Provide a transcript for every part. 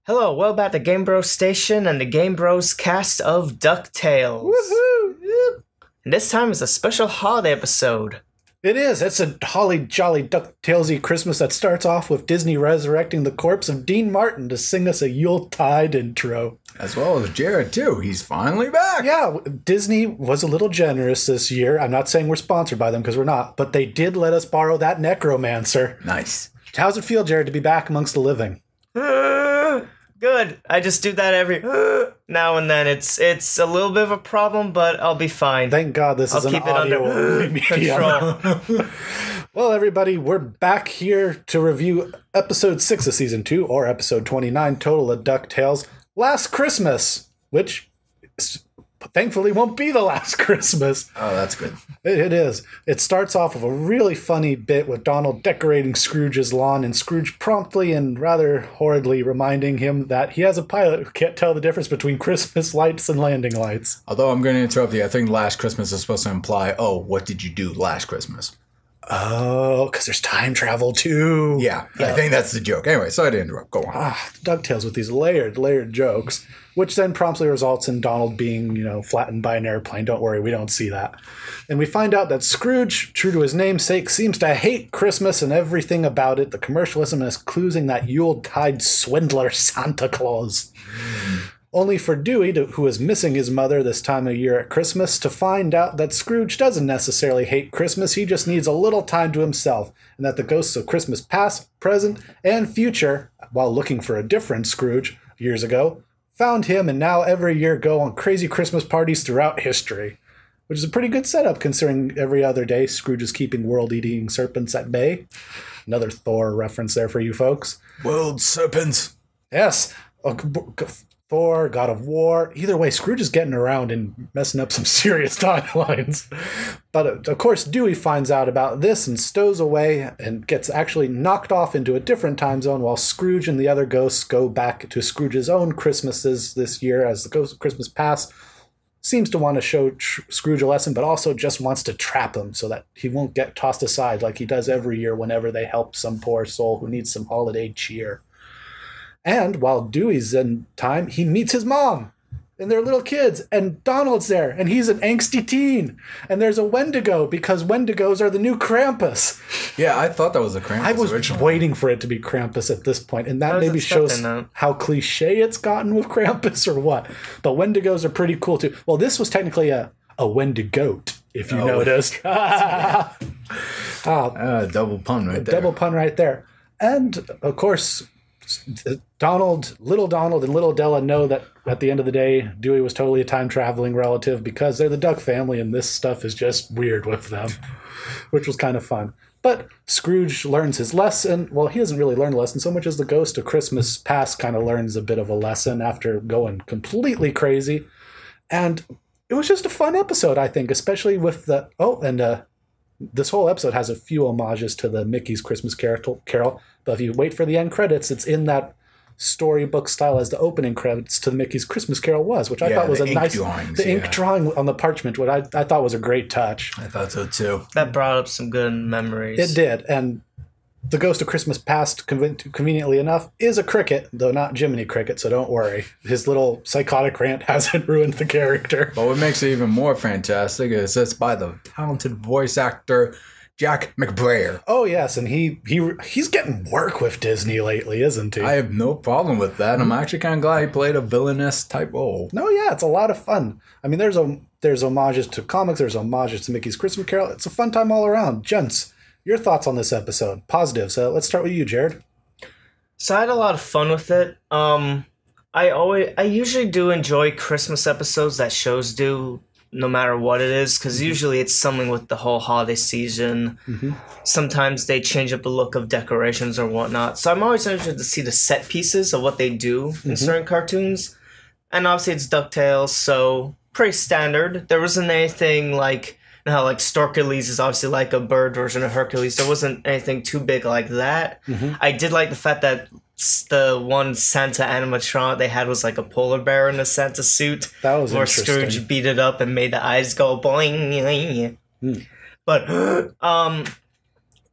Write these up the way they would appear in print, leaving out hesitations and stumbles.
Hello, welcome back to GameBros Station and the GameBrosCast of DuckTales. Woohoo! And this time is a special holiday episode. It is. It's a holly jolly DuckTalesy Christmas that starts off with Disney resurrecting the corpse of Dean Martin to sing us a Yuletide intro. As well as Jared, too. He's finally back. Yeah, Disney was a little generous this year. I'm not saying we're sponsored by them because we're not, but they did let us borrow that necromancer. Nice. How's it feel, Jared, to be back amongst the living? Good. I just do that every now and then. It's a little bit of a problem, but I'll be fine. Thank God this is an audio medium. Control. Well, everybody, we're back here to review episode 6 of season 2, or episode 29 total of DuckTales, Last Christmas, which thankfully won't be the last Christmas. Oh, that's good. It is. It starts off with a really funny bit with Donald decorating Scrooge's lawn, and Scrooge promptly and rather horridly reminding him that he has a pilot who can't tell the difference between Christmas lights and landing lights. Although I'm going to interrupt you. I think Last Christmas is supposed to imply, oh, what did you do last Christmas? Oh, because there's time travel too. Yeah, I think that's the joke. Anyway, sorry to interrupt. Go on. DuckTales with these layered jokes, which then promptly results in Donald being, flattened by an airplane. Don't worry, we don't see that. And we find out that Scrooge, true to his namesake, seems to hate Christmas and everything about it. The commercialism is cluesing that Yuletide swindler Santa Claus. Only for Dewey, who is missing his mother this time of year at Christmas, to find out that Scrooge doesn't necessarily hate Christmas, he just needs a little time to himself, and that the ghosts of Christmas past, present, and future, while looking for a different Scrooge years ago, found him and now every year go on crazy Christmas parties throughout history. Which is a pretty good setup considering every other day Scrooge is keeping world-eating serpents at bay. Another Thor reference there for you folks. World serpents. Yes. Thor, God of War. Either way, Scrooge is getting around and messing up some serious timelines. But of course, Dewey finds out about this and stows away and gets actually knocked off into a different time zone while Scrooge and the other ghosts go back to Scrooge's own Christmases this year as the Ghost of Christmas Past seems to want to show Scrooge a lesson, but also just wants to trap him so that he won't get tossed aside like he does every year whenever they help some poor soul who needs some holiday cheer. And while Dewey's in time, he meets his mom and their little kids, and Donald's there, and he's an angsty teen. And there's a Wendigo, because Wendigos are the new Krampus. Yeah, I thought that was a Krampus. I was originally waiting for it to be Krampus at this point, and that maybe shows how cliche it's gotten with Krampus or what. But Wendigos are pretty cool too. Well, this was technically a Wendigoat, if you noticed. Double pun right there. Double pun right there. And, of course, Little Donald and Little Della know that at the end of the day, Dewey was totally a time-traveling relative because they're the Duck family and this stuff is just weird with them, which was kind of fun. But Scrooge learns his lesson. Well, he doesn't really learn a lesson so much as the Ghost of Christmas Past kind of learns a bit of a lesson after going completely crazy. And it was just a fun episode, I think, especially with the... this whole episode has a few homages to the Mickey's Christmas Carol, but if you wait for the end credits, it's in that storybook style as the opening credits to the Mickey's Christmas Carol was, which I thought was a nice... ink drawing on the parchment, what I thought was a great touch. I thought so, too. That brought up some good memories. It did, and the Ghost of Christmas Past, conveniently enough, is a cricket, though not Jiminy Cricket, so don't worry. His little psychotic rant hasn't ruined the character. But what makes it even more fantastic is it's by the talented voice actor Jack McBrayer. Oh, yes, and he's getting work with Disney lately, isn't he? I have no problem with that. I'm actually kind of glad he played a villainous type role. No, yeah, it's a lot of fun. I mean, there's homages to comics, there's homages to Mickey's Christmas Carol. It's a fun time all around. Gents, your thoughts on this episode? Positives. Let's start with you, Jared. So I had a lot of fun with it. I usually do enjoy Christmas episodes that shows do, no matter what it is, because usually it's something with the whole holiday season. Mm-hmm. Sometimes they change up the look of decorations or whatnot. So I'm always interested to see the set pieces of what they do in certain cartoons. And obviously it's DuckTales, so pretty standard. There wasn't anything like... How like Storkules is obviously like a bird version of Hercules. There wasn't anything too big like that. I did like the fact that the one Santa animatronic they had was like a polar bear in a Santa suit. That was where interesting. Scrooge beat it up and made the eyes go boing. But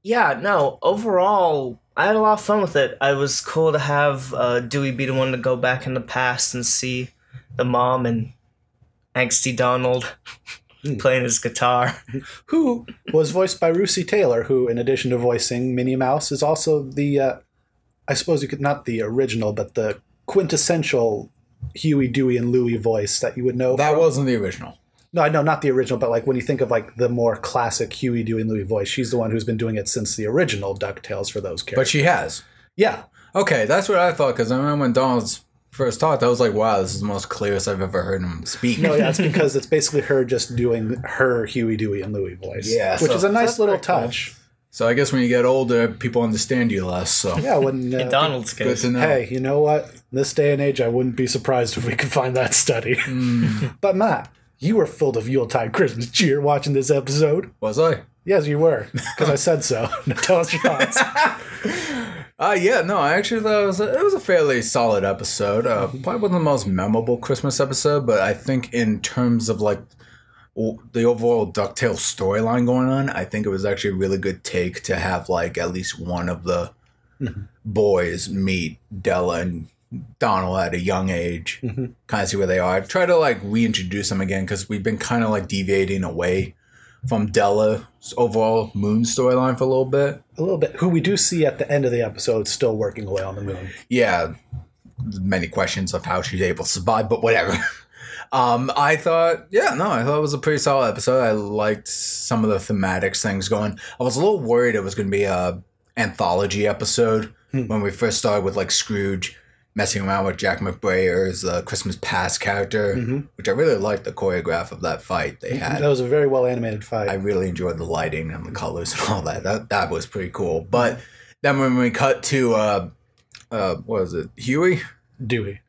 Yeah, no, overall, I had a lot of fun with it. It was cool to have Dewey be the one to go back in the past and see the mom and angsty Donald playing his guitar. Who was voiced by Russi Taylor, who, in addition to voicing Minnie Mouse, is also the, I suppose you could, not the original, but the quintessential Huey, Dewey, and Louie voice that you would know. That wasn't the original. No, I know, not the original, but like when you think of like the more classic Huey, Dewey, and Louie voice, she's the one who's been doing it since the original DuckTales for those characters. But she has. Yeah. Okay, that's what I thought, because I remember when Donald's first talked, I was like, wow, this is the most clearest I've ever heard him speak. No, yeah, it's because it's basically her just doing her Huey, Dewey, and Louie voice. Yeah, which so is a nice that's little very cool. touch. So I guess when you get older, people understand you less, so. Yeah, when In Donald's Good case. to know. hey, you know what? In this day and age, I wouldn't be surprised if we could find that study. But Matt, you were filled of Yuletide Christmas cheer watching this episode. Was I? Yes, you were, because I said so. Now tell us your thoughts. Yeah, no, I actually thought it was a fairly solid episode. Probably wasn't the most memorable Christmas episode, but I think in terms of like the overall DuckTales storyline going on, I think it was actually a really good take to have like at least one of the boys meet Della and Donald at a young age, kind of see where they are. I've tried to like reintroduce them again because we've been kind of like deviating away from Della's overall moon storyline for a little bit. A little bit. Who we do see at the end of the episode still working away on the moon. Yeah, many questions of how she's able to survive, but whatever. I thought it was a pretty solid episode. I liked some of the thematics things going. I was a little worried it was going to be a anthology episode when we first started with like Scrooge messing around with Jack McBraier's Christmas Past character, which I really liked the choreograph of that fight they had. That was a very well animated fight. I really enjoyed the lighting and the colors and all that. That was pretty cool. But then when we cut to what was it? Huey? Dewey.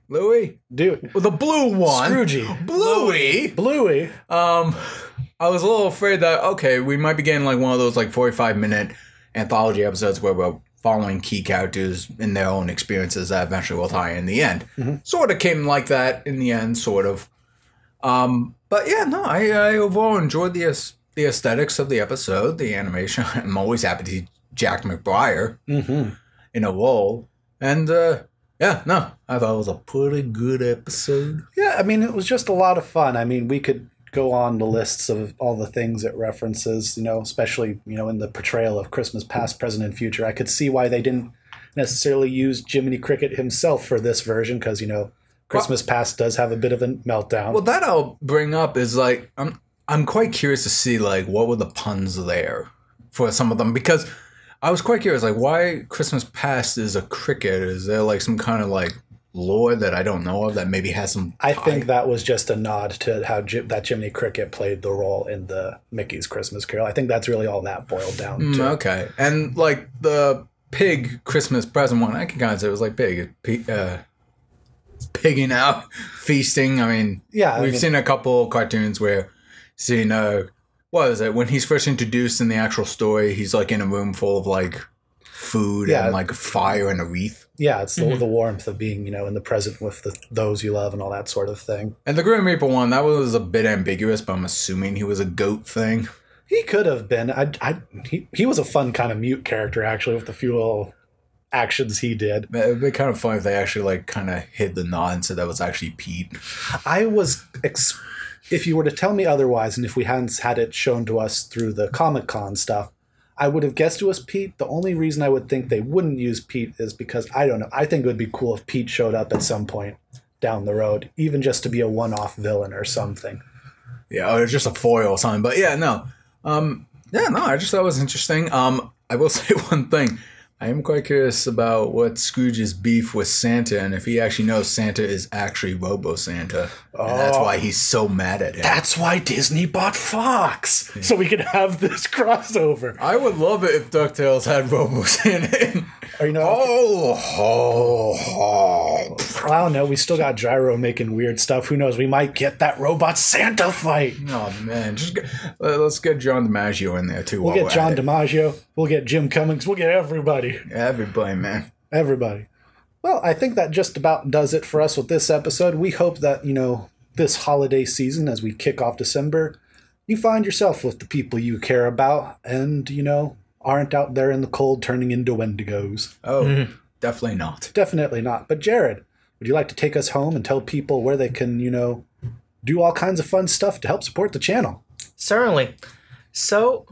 Louie? Dewey. Well, the blue one. Scroogey. Bluey. Bluey. I was a little afraid that, okay, we might be getting like one of those like 45-minute anthology episodes where we're following key characters in their own experiences that eventually will tie in the end. Sort of came like that in the end, sort of. But yeah, no, I overall enjoyed the aesthetics of the episode, the animation. I'm always happy to see Jack McBrayer in a role. And yeah, no, I thought it was a pretty good episode. Yeah, I mean, it was just a lot of fun. I mean, we could go on the lists of all the things it references, especially, in the portrayal of Christmas past, present, and future. I could see why they didn't necessarily use Jiminy Cricket himself for this version because, Christmas past does have a bit of a meltdown. Well, that I'll bring up is like, I'm quite curious to see like what were the puns there for some of them, because I was quite curious, like why Christmas past is a cricket. Is there like some kind of like lore that I don't know of that maybe has some I think that was just a nod to how that Jiminy Cricket played the role in the Mickey's Christmas Carol. I think that's really all that boiled down to. Okay. And like the pig Christmas present one, I can kind of say it was like pigging out, feasting. I mean, we've seen a couple cartoons where what is it, when he's first introduced in the actual story, he's like in a room full of like food and like fire and a wreath. Yeah, it's the warmth of being, in the present with those you love and all that sort of thing. And the Grim Reaper one, that was a bit ambiguous, but I'm assuming he was a goat thing. He could have been. He was a fun kind of mute character, actually, with the few little actions he did. It would be kind of funny if they actually like kind of hid the nod and said that was actually Pete. If you were to tell me otherwise, and if we hadn't had it shown to us through the Comic-Con stuff, I would have guessed it was Pete. The only reason I would think they wouldn't use Pete is because, I don't know, I think it would be cool if Pete showed up at some point down the road, even just to be a one-off villain or something. Yeah, or just a foil or something. But yeah, no. I just thought it was interesting. I will say one thing. I am quite curious about what Scrooge's beef with Santa, and if he actually knows Santa is actually Robo-Santa. And that's why he's so mad at him. That's why Disney bought Fox, so we could have this crossover. I would love it if DuckTales had Robo-Santa in. Or, I don't know. We still got Gyro making weird stuff. Who knows? We might get that robot Santa fight. Oh, man. Let's get John DiMaggio in there, too. We'll get John DiMaggio. We'll get Jim Cummings. We'll get everybody. Everybody, man. Everybody. Well, I think that just about does it for us with this episode. We hope that, this holiday season, as we kick off December, you find yourself with the people you care about and, aren't out there in the cold turning into Wendigos. Oh, definitely not. Definitely not. But Jared, would you like to take us home and tell people where they can, do all kinds of fun stuff to help support the channel? Certainly. So,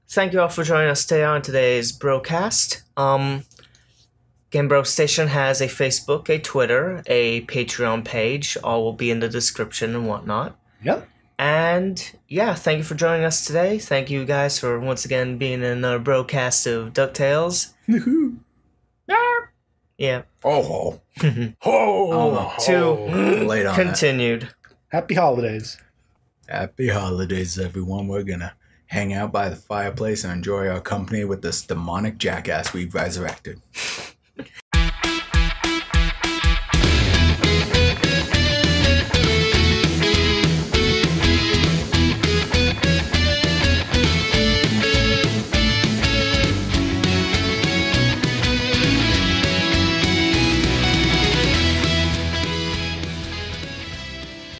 thank you all for joining us today on today's Brocast. GameBro Station has a Facebook, a Twitter, a Patreon page. All will be in the description and whatnot. Yep. And yeah, thank you for joining us today. Thank you guys for once again being in our broadcast of DuckTales. Yeah. Oh, late on Continued. Happy holidays. Happy holidays, everyone. We're gonna hang out by the fireplace and enjoy our company with this demonic jackass we've resurrected.